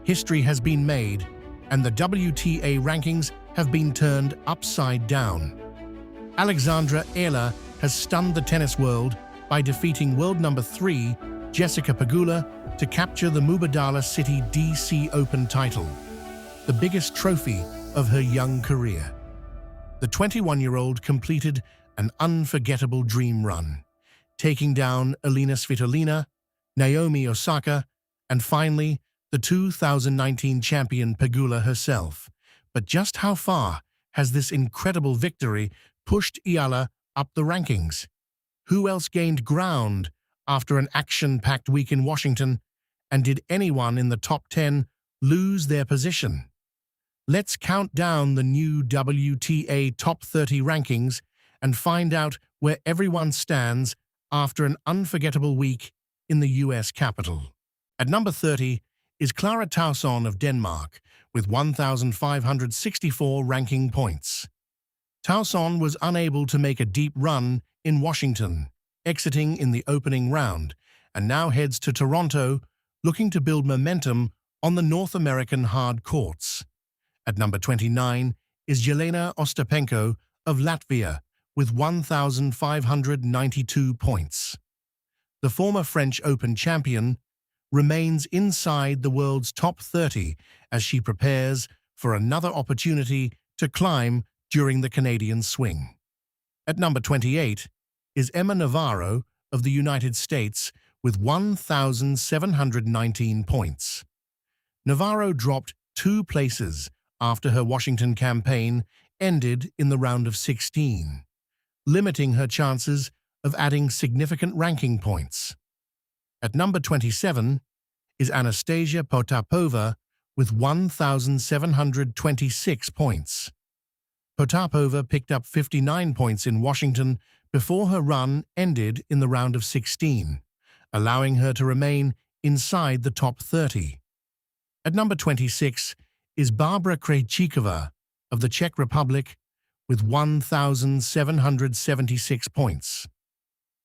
history has been made, and the WTA rankings have been turned upside down. Alexandra Eala has stunned the tennis world by defeating world number 3, Jessica Pegula, to capture the Mubadala City DC Open title, the biggest trophy of her young career. The 21-year-old completed an unforgettable dream run, taking down Elina Svitolina, Naomi Osaka, and finally, the 2019 champion Pegula herself. But just how far has this incredible victory pushed Eala up the rankings? Who else gained ground after an action-packed week in Washington, and did anyone in the top 10 lose their position? Let's count down the new WTA Top 30 rankings and find out where everyone stands after an unforgettable week in the US capital. At number 30 is Clara Tauson of Denmark with 1,564 ranking points. Tauson was unable to make a deep run in Washington, exiting in the opening round, and now heads to Toronto looking to build momentum on the North American hard courts. At number 29 is Jelena Ostapenko of Latvia with 1,592 points. The former French Open champion remains inside the world's top 30 as she prepares for another opportunity to climb during the Canadian swing. At number 28 is Emma Navarro of the United States with 1,719 points. Navarro dropped 2 places after her Washington campaign ended in the round of 16, limiting her chances of adding significant ranking points. At number 27 is Anastasia Potapova with 1,726 points. Potapova picked up 59 points in Washington before her run ended in the round of 16, allowing her to remain inside the top 30. At number 26 is Barbara Krejcikova of the Czech Republic with 1,776 points.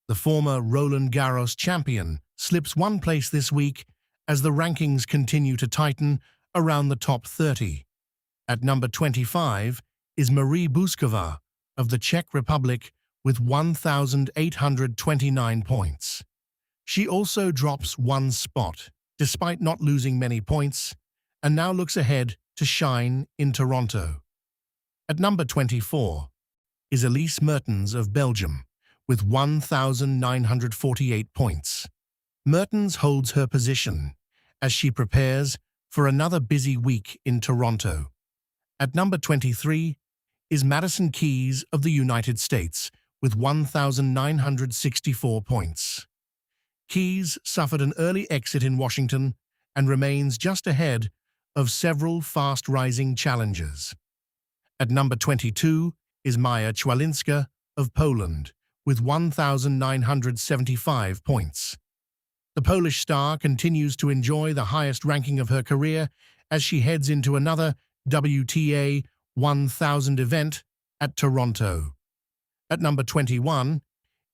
The former Roland Garros champion slips 1 place this week as the rankings continue to tighten around the top 30. At number 25 is Marie Buskova of the Czech Republic with 1,829 points. She also drops 1 spot, despite not losing many points, and now looks ahead to shine in Toronto. At number 24 is Elise Mertens of Belgium with 1,948 points. Mertens holds her position as she prepares for another busy week in Toronto. At number 23 is Madison Keys of the United States with 1,964 points. Keys suffered an early exit in Washington and remains just ahead of several fast-rising challengers. At number 22 is Maja Chwalinska of Poland with 1,975 points. The Polish star continues to enjoy the highest ranking of her career as she heads into another WTA 1000 event at Toronto. At number 21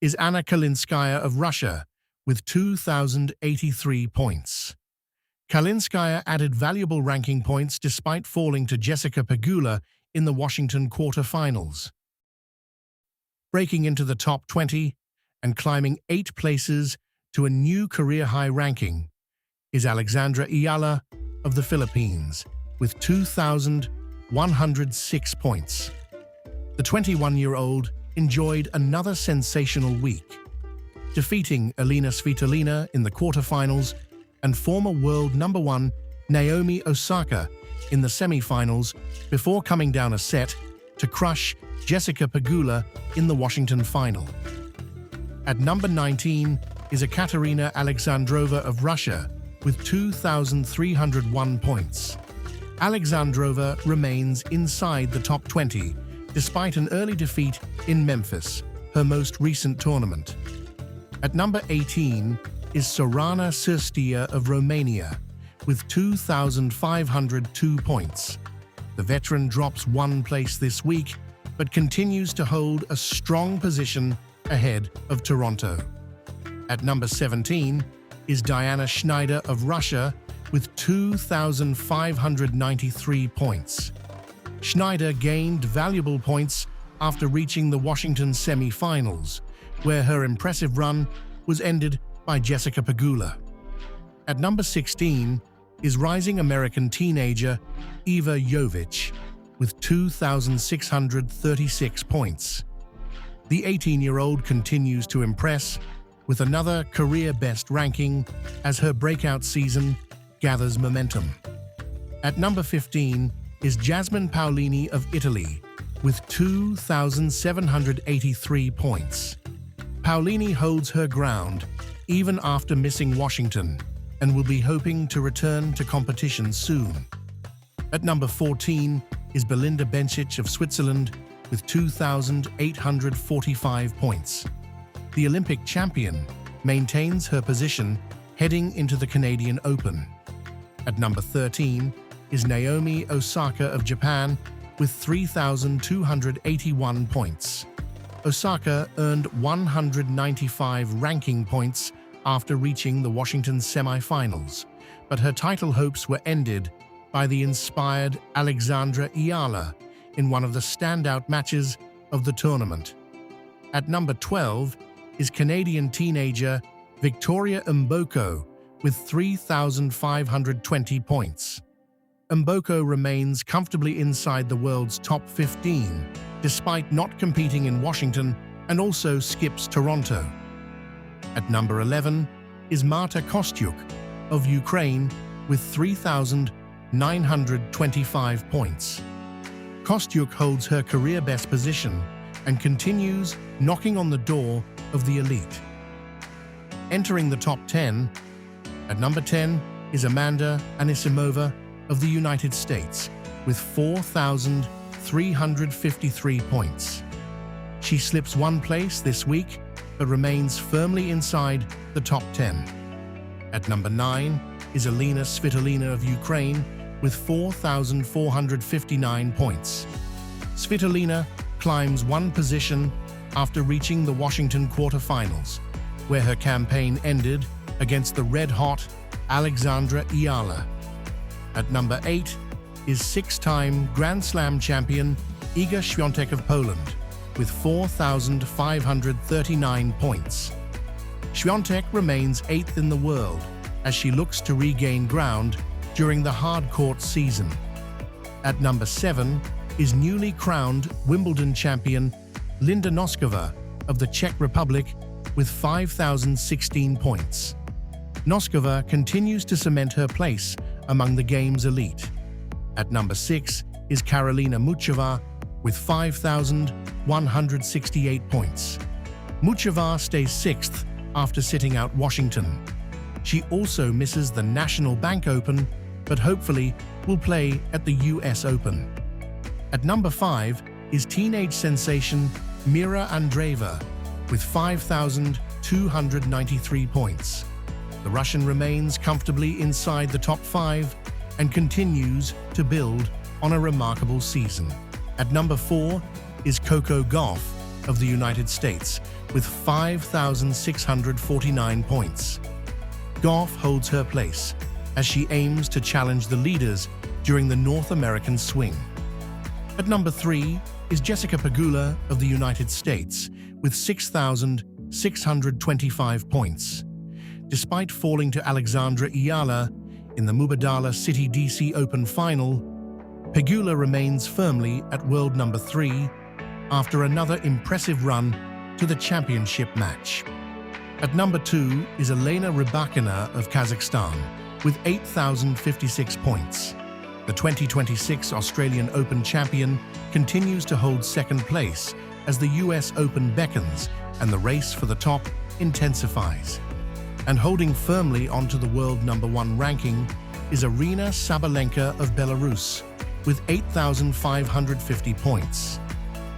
is Anna Kalinskaya of Russia with 2,083 points. Kalinskaya added valuable ranking points despite falling to Jessica Pegula in the Washington quarterfinals. Breaking into the top 20 and climbing 8 places to a new career-high ranking is Alexandra Eala of the Philippines with 2,106 points. The 21-year-old enjoyed another sensational week, defeating Elina Svitolina in the quarterfinals and former world number 1 Naomi Osaka in the semifinals before coming down a set to crush Jessica Pegula in the Washington final. At number 19 is Ekaterina Alexandrova of Russia with 2,301 points. Alexandrova remains inside the top 20 despite an early defeat in Memphis, her most recent tournament. At number 18 is Sorana Cirstea of Romania with 2,502 points. The veteran drops 1 place this week but continues to hold a strong position ahead of Toronto. At number 17 is Diana Schneider of Russia with 2,593 points. Schneider gained valuable points after reaching the Washington semi-finals, where her impressive run was ended by Jessica Pegula. At number 16 is rising American teenager Eva Jovic with 2,636 points. The 18-year-old continues to impress with another career-best ranking as her breakout season gathers momentum. At number 15 is Jasmine Paolini of Italy with 2,783 points. Paolini holds her ground even after missing Washington and will be hoping to return to competition soon. At number 14 is Belinda Bencic of Switzerland with 2,845 points. The Olympic champion maintains her position heading into the Canadian Open. At number 13 is Naomi Osaka of Japan with 3,281 points. Osaka earned 195 ranking points after reaching the Washington semi-finals, but her title hopes were ended by the inspired Alexandra Eala in one of the standout matches of the tournament. At number 12 is Canadian teenager Victoria Mboko with 3,520 points. Mboko remains comfortably inside the world's top 15, despite not competing in Washington, and also skips Toronto. At number 11 is Marta Kostyuk of Ukraine with 3,925 points. Kostyuk holds her career best position and continues knocking on the door of the elite. Entering the top 10, at number 10 is Amanda Anisimova of the United States with 4,353 points. She slips one place this week, but remains firmly inside the top 10. At number 9 is Elina Svitolina of Ukraine with 4,459 points. Svitolina climbs one position after reaching the Washington quarterfinals, where her campaign ended against the red-hot Alexandra Eala. At number 8 is six-time Grand Slam champion Iga Świątek of Poland with 4,539 points. Świątek remains 8th in the world as she looks to regain ground during the hard-court season. At number 7 is newly crowned Wimbledon champion Linda Noskova of the Czech Republic with 5,016 points. Noskova continues to cement her place among the game's elite. At number 6 is Karolina Muchova with 5,168 points. Muchova stays 6th after sitting out Washington. She also misses the National Bank Open, but hopefully will play at the US Open. At number 5 is teenage sensation Mira Andreeva with 5,293 points. The Russian remains comfortably inside the top 5 and continues to build on a remarkable season. At number 4 is Coco Gauff of the United States with 5,649 points. Gauff holds her place as she aims to challenge the leaders during the North American swing. At number 3 is Jessica Pegula of the United States with 6,625 points. Despite falling to Alexandra Eala in the Mubadala City DC Open final, Pegula remains firmly at world number 3 after another impressive run to the championship match. At number 2 is Elina Rybakina of Kazakhstan with 8,056 points. The 2026 Australian Open champion continues to hold second place as the US Open beckons and the race for the top intensifies. And holding firmly onto the world number 1 ranking is Aryna Sabalenka of Belarus with 8,550 points.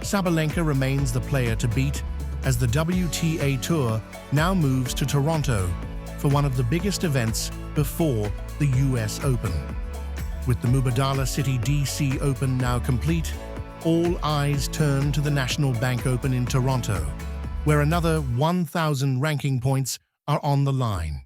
Sabalenka remains the player to beat as the WTA Tour now moves to Toronto for one of the biggest events before the US Open. With the Mubadala City DC Open now complete, all eyes turn to the National Bank Open in Toronto, where another 1,000 ranking points are on the line.